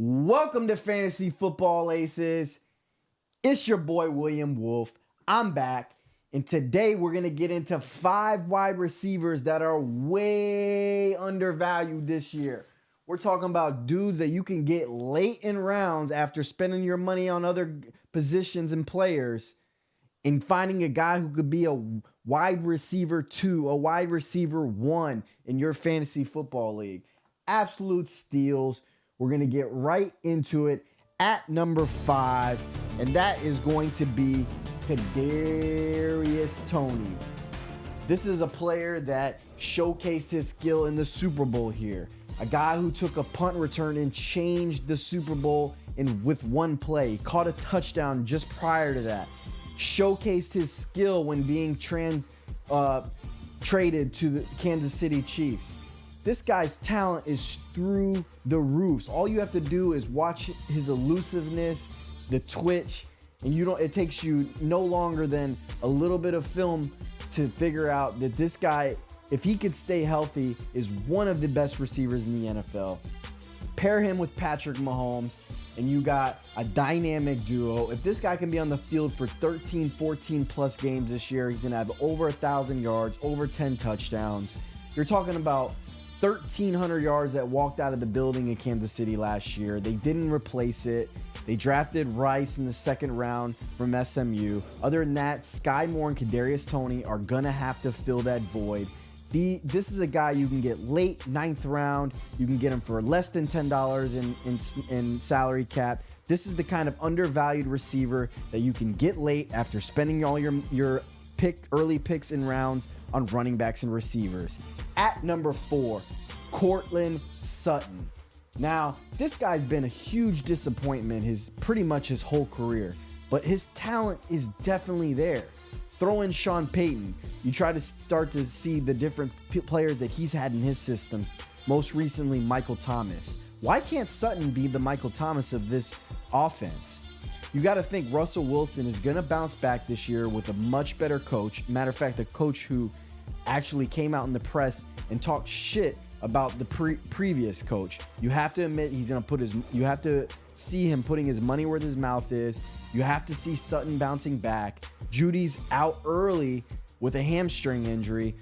Welcome to Fantasy Football Aces. It's your boy William Wolf. I'm back, and today we're going to get into 5 wide receivers that are way undervalued this year. We're talking about dudes that you can get late in rounds after spending your money on other positions and players and finding a guy who could be a wide receiver 2, a wide receiver 1 in your fantasy football league. Absolute steals. We're going to get right into it at number 5, and that is going to be Kadarius Toney. This is a player that showcased his skill in the Super Bowl here. A guy who took a punt return and changed the Super Bowl with one play. Caught a touchdown just prior to that. Showcased his skill when being traded to the Kansas City Chiefs. This guy's talent is through the roofs. All you have to do is watch his elusiveness, the twitch, and it takes you no longer than a little bit of film to figure out that this guy, if he could stay healthy, is one of the best receivers in the NFL. Pair him with Patrick Mahomes, and you got a dynamic duo. If this guy can be on the field for 13, 14 plus games this year, he's gonna have over 1,000 yards, over 10 touchdowns. You're talking about 1,300 yards that walked out of the building in Kansas City last year. They didn't replace it. They drafted Rice in the second round from SMU. Other than that, Sky Moore and Kadarius Toney are gonna have to fill that void. This is a guy you can get late 9th round. You can get him for less than $10 in salary cap. This is the kind of undervalued receiver that you can get late after spending all your early picks in rounds on running backs and receivers. At number 4, Courtland Sutton. Now, this guy's been a huge disappointment pretty much his whole career, but his talent is definitely there. Throw in Sean Payton. You try to start to see the different players that he's had in his systems, most recently Michael Thomas. Why can't Sutton be the Michael Thomas of this offense? You got to think Russell Wilson is going to bounce back this year with a much better coach. Matter of fact, a coach who actually came out in the press and talked shit about the previous coach. You have to admit he's going to you have to see him putting his money where his mouth is. You have to see Sutton bouncing back. Judy's out early with a hamstring injury.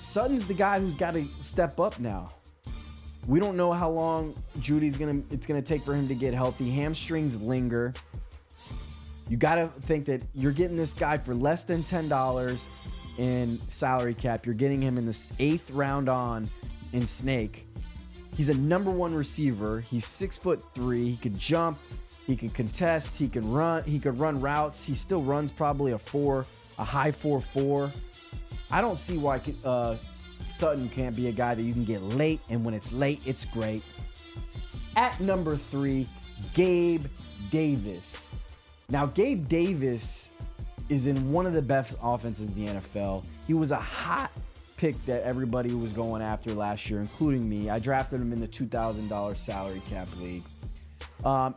Sutton's the guy who's got to step up now. We don't know how long it's going to take for him to get healthy. Hamstrings linger. You got to think that you're getting this guy for less than $10 in salary cap. You're getting him in the 8th round on in Snake. He's a number 1 receiver. He's 6'3". He could jump. He can contest. He can run. He could run routes. He still runs probably a high 4.4. I don't see why Sutton can't be a guy that you can get late, and when it's late, it's great. At number 3, Gabe Davis. Now, Gabe Davis is in one of the best offenses in the NFL. He was a hot pick that everybody was going after last year, including me. I drafted him in the $2,000 salary cap league.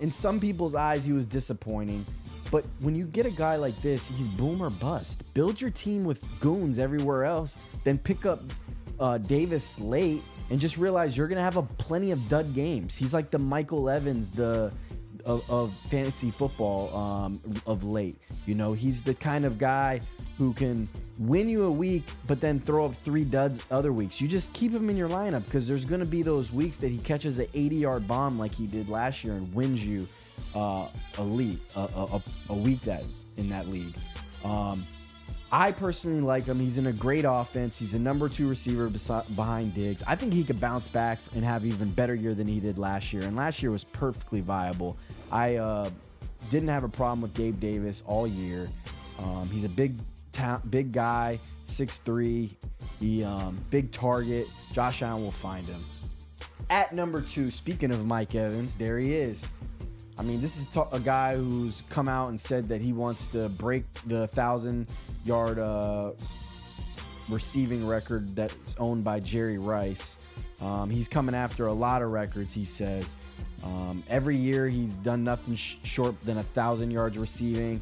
In some people's eyes, he was disappointing. But when you get a guy like this, he's boom or bust. Build your team with goons everywhere else, then pick up Davis late and just realize you're going to have plenty of dud games. He's like the Michael Evans of fantasy football of late. You know, he's the kind of guy who can win you a week, but then throw up 3 duds other weeks. You just keep him in your lineup because there's going to be those weeks that he catches an 80-yard bomb like he did last year and wins you a week in that league. I personally like him. He's in a great offense. He's a number 2 receiver behind Diggs. I think he could bounce back and have even better year than he did last year. And last year was perfectly viable. I didn't have a problem with Gabe Davis all year. He's a big guy, 6'3". He big target. Josh Allen will find him. At number 2, speaking of Mike Evans, there he is. I mean, this is a guy who's come out and said that he wants to break the 1,000-yard receiving record that's owned by Jerry Rice. He's coming after a lot of records, he says. Every year he's done nothing short than 1,000 yards receiving.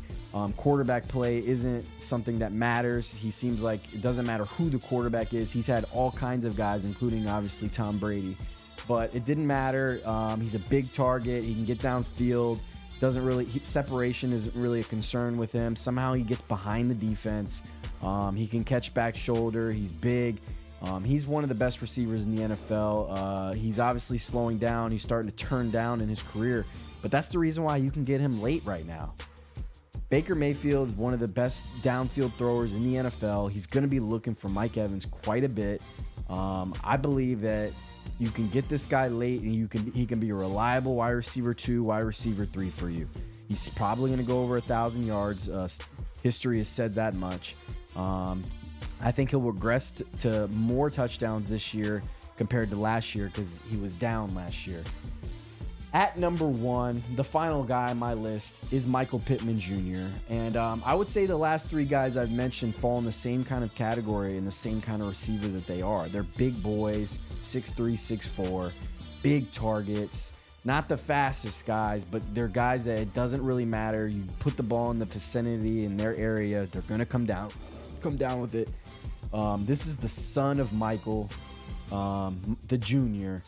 Quarterback play isn't something that matters. He seems like it doesn't matter who the quarterback is. He's had all kinds of guys, including obviously Tom Brady, but it didn't matter. He's a big target. He can get downfield. Doesn't really separation isn't really a concern with him. Somehow he gets behind the defense. He can catch back shoulder. He's big. He's one of the best receivers in the NFL. He's obviously slowing down. He's starting to turn down in his career, but that's the reason why you can get him late right now. Baker Mayfield is one of the best downfield throwers in the NFL. He's going to be looking for Mike Evans quite a bit. I believe that you can get this guy late, and he can be a reliable wide receiver 2, wide receiver 3 for you. He's probably going to go over 1,000 yards. History has said that much. I think he'll regress to more touchdowns this year compared to last year because he was down last year. At number 1, the final guy on my list is Michael Pittman Jr. And I would say the last 3 guys I've mentioned fall in the same kind of category and the same kind of receiver that they are. They're big boys, 6'3", 6'4", big targets. Not the fastest guys, but they're guys that it doesn't really matter. You put the ball in the vicinity in their area, they're going to come down with it. This is the son of Michael, the junior.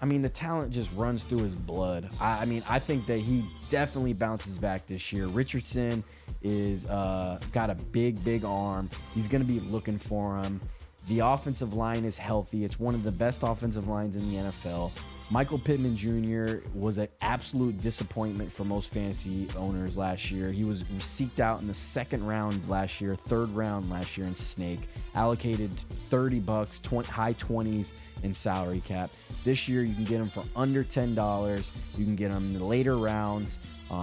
I mean, the talent just runs through his blood. I think that he definitely bounces back this year. Richardson is got a big arm. He's going to be looking for him. The offensive line is healthy. It's one of the best offensive lines in the NFL. Michael Pittman Jr. was an absolute disappointment for most fantasy owners last year. He was seeked out in the 2nd round last year, 3rd round last year in Snake, allocated $30, high 20s in salary cap. This year, you can get him for under $10. You can get him in the later rounds.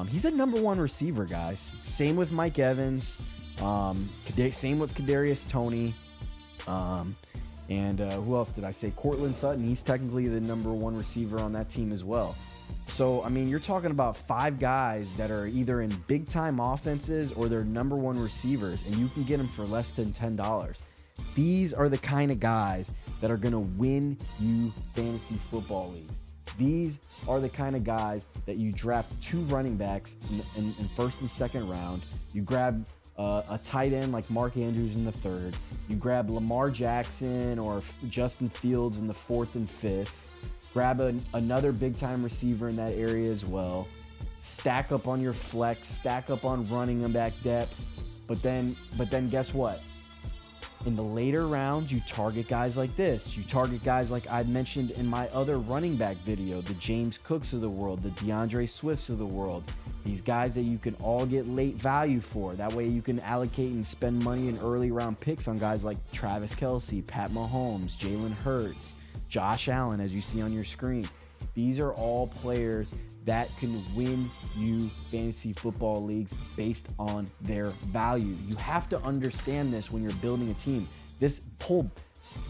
He's a number 1 receiver, guys. Same with Mike Evans. Same with Kadarius Toney. And who else did I say? Courtland Sutton. He's technically the number 1 receiver on that team as well. So, I mean, you're talking about 5 guys that are either in big-time offenses or they're number 1 receivers, and you can get them for less than $10. These are the kind of guys that are going to win you fantasy football leagues. These are the kind of guys that you draft 2 running backs in 1st and 2nd round. You grab a tight end like Mark Andrews in the 3rd. You grab Lamar Jackson or Justin Fields in the 4th and 5th. Grab another big-time receiver in that area as well. Stack up on your flex. Stack up on running back depth. But then guess what? In the later rounds, you target guys like this. You target guys like I mentioned in my other running back video, the James Cooks of the world, the DeAndre Swifts of the world. These guys that you can all get late value for. That way you can allocate and spend money in early round picks on guys like Travis Kelce, Pat Mahomes, Jalen Hurts, Josh Allen, as you see on your screen. These are all players that can win you fantasy football leagues based on their value. You have to understand this when you're building a team. This whole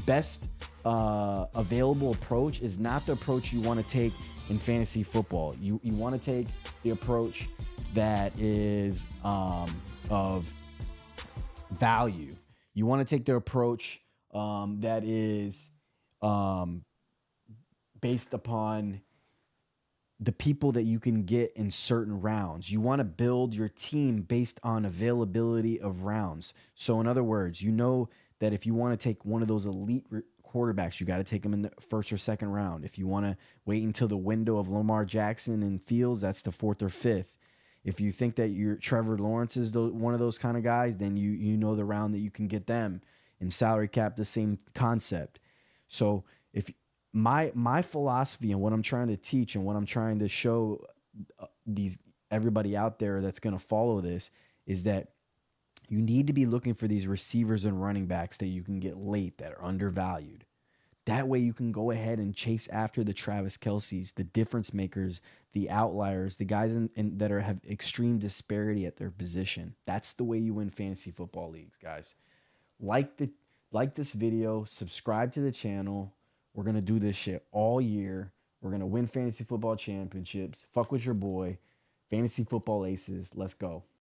best available approach is not the approach you want to take in fantasy football. You want to take the approach that is of value. You want to take the approach that is based upon the people that you can get in certain rounds. You want to build your team based on availability of rounds. So in other words, you know that if you want to take one of those elite quarterbacks, you got to take them in the 1st or 2nd round. If you want to wait until the window of Lamar Jackson and Fields, that's the 4th or 5th. If you think that your Trevor Lawrence is one of those kind of guys, then you know the round that you can get them. In salary cap, the same concept. So if my philosophy and what I'm trying to teach and what I'm trying to show everybody out there that's going to follow this is that you need to be looking for these receivers and running backs that you can get late that are undervalued. That way you can go ahead and chase after the Travis Kelce's, the difference makers, the outliers, the guys that have extreme disparity at their position. That's the way you win fantasy football leagues, guys. Like this video, subscribe to the channel. We're going to do this shit all year. We're going to win fantasy football championships. Fuck with your boy. Fantasy football aces. Let's go.